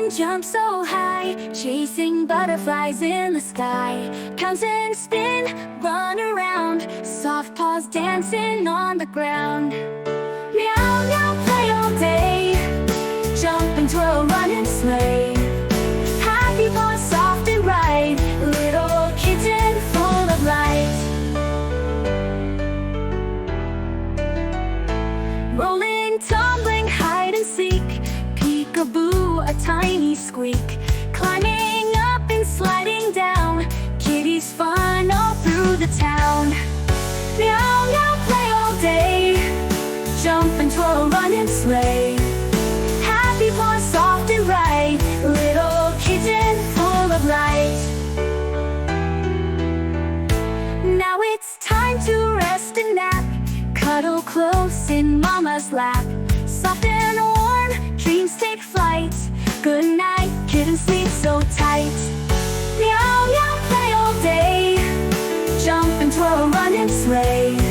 Kitten jumps so high, chasing butterflies in the sky. Pounce and spin, run around, soft paws dancing on the ground. Meow, meow, play all day, jump and twirl, run and sway. Happy paws, soft and bright, little kitten full of light. Rolling, tumbling, hide and seek, peekaboo, a tiny squeak. Climbing up and sliding down, kitty's fun all through the town. Meow, meow, play all day, jump and twirl, run and sway. Happy paws, soft and bright, little kitten full of light. Now it's time to rest and nap, cuddle close in mama's lap. Soft and warm, dreams take flight. Good night, kitten, sleep so tight. Meow, meow, play all day, jump and twirl, run and sway.